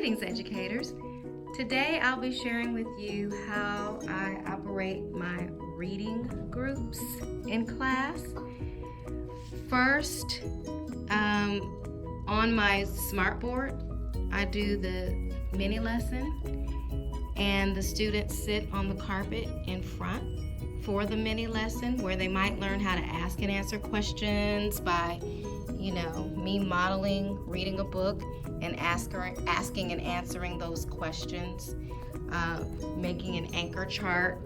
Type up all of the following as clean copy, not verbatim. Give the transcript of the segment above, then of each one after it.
Greetings, educators. Today I'll be sharing with you how I operate my reading groups in class. First, on my smartboard, I do the mini lesson, and the students sit on the carpet in front for the mini lesson, where they might learn how to ask and answer questions by, me modeling reading a book and asking and answering those questions, making an anchor chart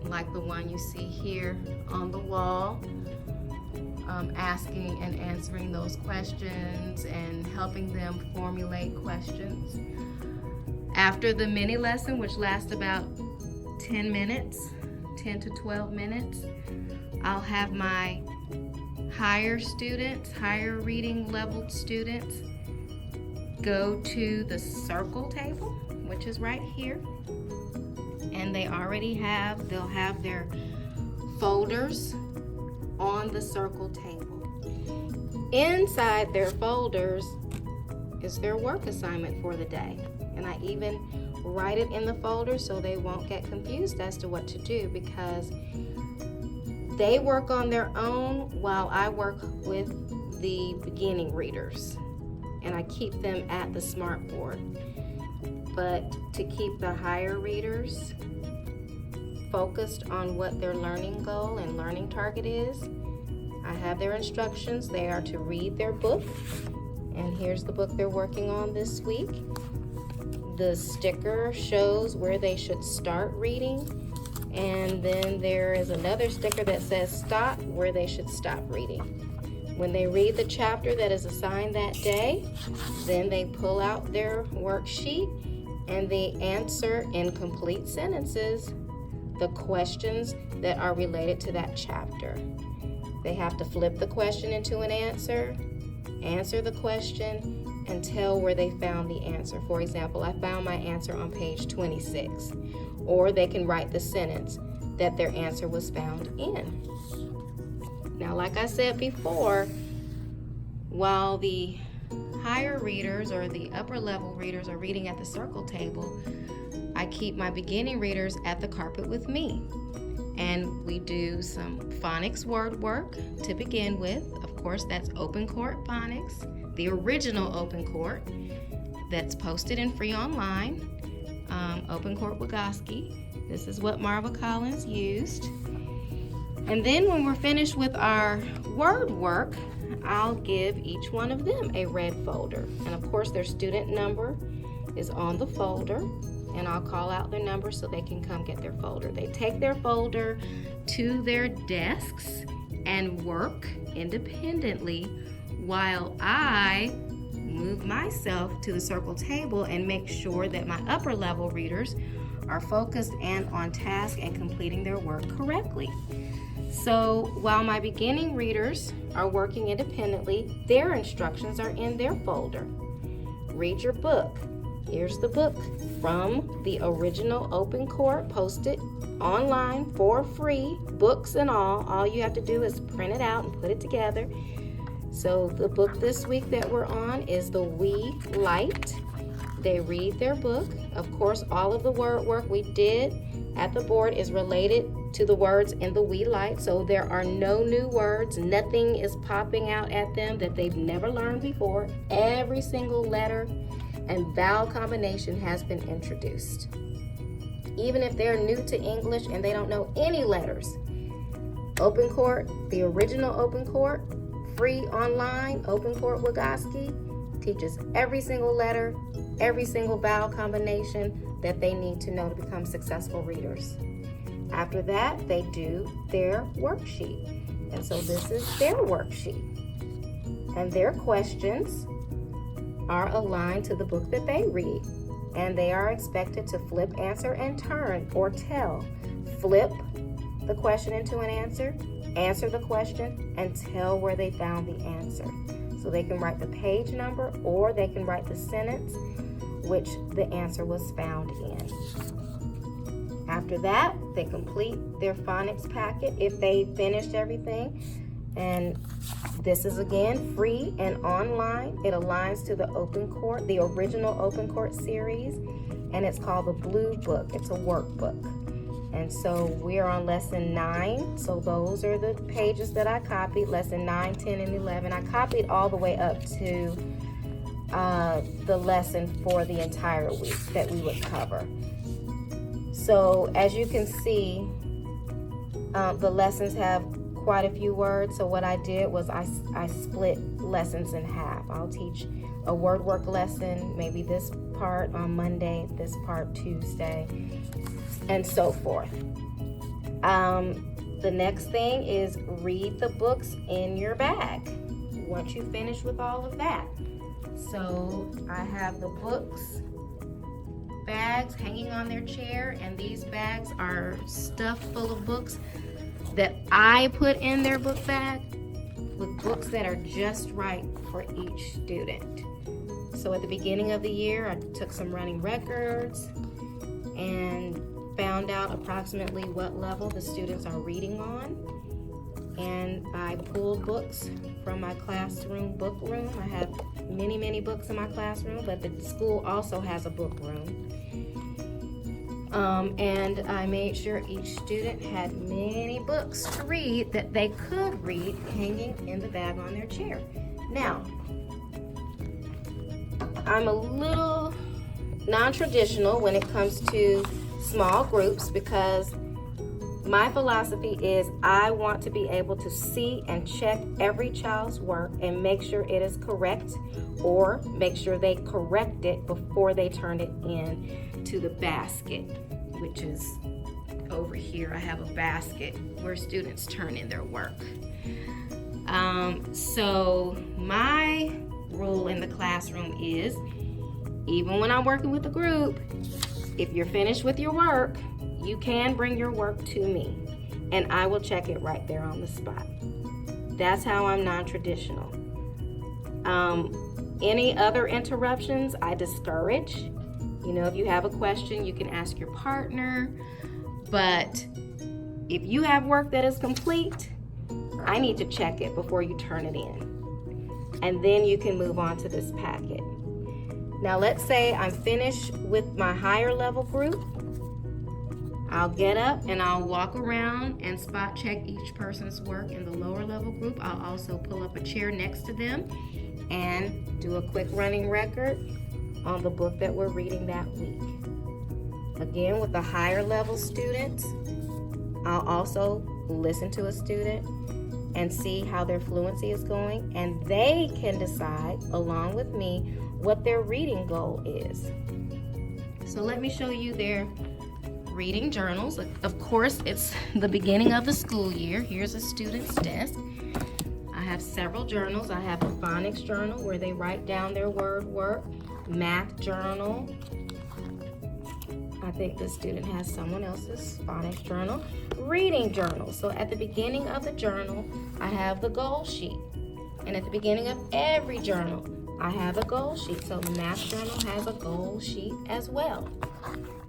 like the one you see here on the wall, asking and answering those questions and helping them formulate questions. After the mini lesson, which lasts about 10 to 12 minutes, I'll have my higher reading leveled students go to the circle table, which is right here, and they'll have their folders on the circle table. Inside their folders is their work assignment for the day, and I even write it in the folder so they won't get confused as to what to do, because they work on their own while I work with the beginning readers, and I keep them at the smartboard. But to keep the higher readers focused on what their learning goal and learning target is, I have their instructions. They are to read their book, and here's the book they're working on this week. The sticker shows where they should start reading, and then there is another sticker that says stop, where they should stop reading. When they read the chapter that is assigned that day, then they pull out their worksheet and they answer in complete sentences the questions that are related to that chapter. They have to flip the question into an answer the question, and tell where they found the answer. For example, I found my answer on page 26. Or they can write the sentence that their answer was found in. Now, like I said before, while the higher readers or the upper level readers are reading at the circle table, I keep my beginning readers at the carpet with me. And we do some phonics word work to begin with. Of course, that's Open Court Phonics, the original Open Court that's posted and free online. Open Court Wygoski. This is what Marva Collins used. And then when we're finished with our word work, I'll give each one of them a red folder. And of course, their student number is on the folder, and I'll call out their number so they can come get their folder. They take their folder to their desks and work independently while I move myself to the circle table and make sure that my upper level readers are focused and on task and completing their work correctly. So while my beginning readers are working independently, their instructions are in their folder. Read your book. Here's the book from the original Open Court, posted online for free, books and all. All you have to do is print it out and put it together. So the book this week that we're on is The We Light. They read their book. Of course, all of the word work we did at the board is related to the words in The We Light. So there are no new words. Nothing is popping out at them that they've never learned before. Every single letter and vowel combination has been introduced. Even if they're new to English and they don't know any letters, Open Court, the original Open Court, free online, Open Court Wygoski, teaches every single letter, every single vowel combination that they need to know to become successful readers. After that, they do their worksheet. And so this is their worksheet. And their questions are aligned to the book that they read. And they are expected to flip, answer, and turn, or tell. Flip the question into an answer the question, and tell where they found the answer. So they can write the page number, or they can write the sentence which the answer was found in. After that, they complete their phonics packet if they finished everything, And this is again free and online. It aligns to the Open Court, the original Open Court series, and it's called the Blue Book. It's a workbook. And so we're on lesson 9. So those are the pages that I copied, lesson 9, 10, and 11. I copied all the way up to the lesson for the entire week that we would cover. So as you can see, the lessons have quite a few words. So what I did was I split lessons in half. I'll teach a word work lesson, maybe this part on Monday, this part Tuesday, and so forth. The next thing is read the books in your bag once you finish with all of that. So I have the books bags hanging on their chair, and these bags are stuffed full of books that I put in their book bag with books that are just right for each student. So at the beginning of the year, I took some running records and found out approximately what level the students are reading on. And I pulled books from my classroom book room. I have many, many books in my classroom, but the school also has a book room. And I made sure each student had many books to read that they could read hanging in the bag on their chair. Now, I'm a little non-traditional when it comes to small groups because my philosophy is I want to be able to see and check every child's work and make sure it is correct, or make sure they correct it before they turn it in to the basket, which is over here. I have a basket where students turn in their work. So my rule in the classroom is, even when I'm working with a group, if you're finished with your work, you can bring your work to me and I will check it right there on the spot. That's how I'm non-traditional. Any other interruptions, I discourage. You know, if you have a question, you can ask your partner. But if you have work that is complete, I need to check it before you turn it in. And then you can move on to this packet. Now let's say I'm finished with my higher level group. I'll get up and I'll walk around and spot check each person's work in the lower level group. I'll also pull up a chair next to them and do a quick running record on the book that we're reading that week. Again, with the higher level students, I'll also listen to a student and see how their fluency is going, and they can decide along with me what their reading goal is. So let me show you their reading journals. Of course, it's the beginning of the school year. Here's a student's desk. I have several journals. I have a phonics journal where they write down their word work, math journal. I think the student has someone else's phonics journal, reading journal. So at the beginning of the journal, I have the goal sheet. And at the beginning of every journal, I have a goal sheet. So the math journal has a goal sheet as well.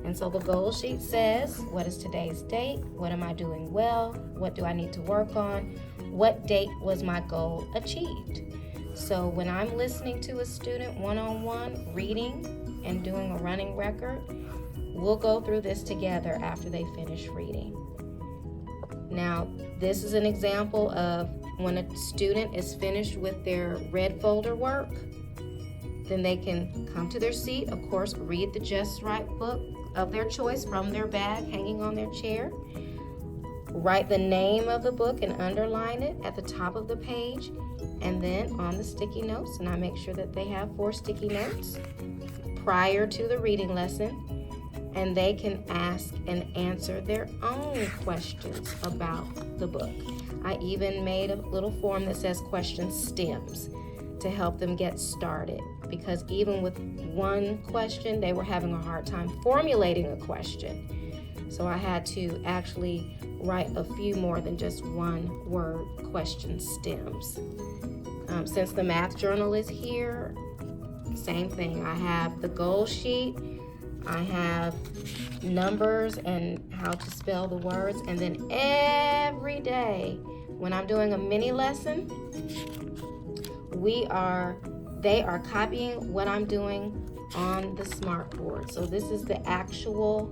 And so the goal sheet says, what is today's date? What am I doing well? What do I need to work on? What date was my goal achieved? So when I'm listening to a student one-on-one, reading and doing a running record, we'll go through this together after they finish reading. Now, this is an example of when a student is finished with their red folder work, then they can come to their seat, of course, read the Just Right book of their choice from their bag hanging on their chair. Write the name of the book and underline it at the top of the page, and then on the sticky notes, and I make sure that they have 4 sticky notes prior to the reading lesson, and they can ask and answer their own questions about the book. I even made a little form that says question stems to help them get started, because even with one question, they were having a hard time formulating a question. So I had to actually write a few more than just one word question stems. Since the math journal is here, same thing. I have the goal sheet, I have numbers and how to spell the words, and then every day When I'm doing a mini lesson, they are copying what I'm doing on the smartboard. So this is the actual,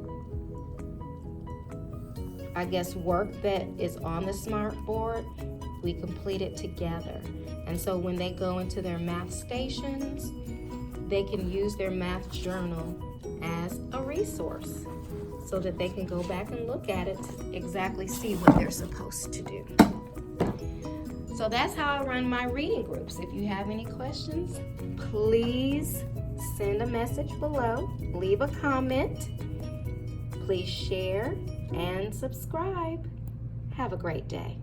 I guess, work that is on the smartboard. We complete it together. And so when they go into their math stations, they can use their math journal as a resource so that they can go back and look at it to exactly see what they're supposed to do. So that's how I run my reading groups. If you have any questions, please send a message below, leave a comment, please share and subscribe. Have a great day.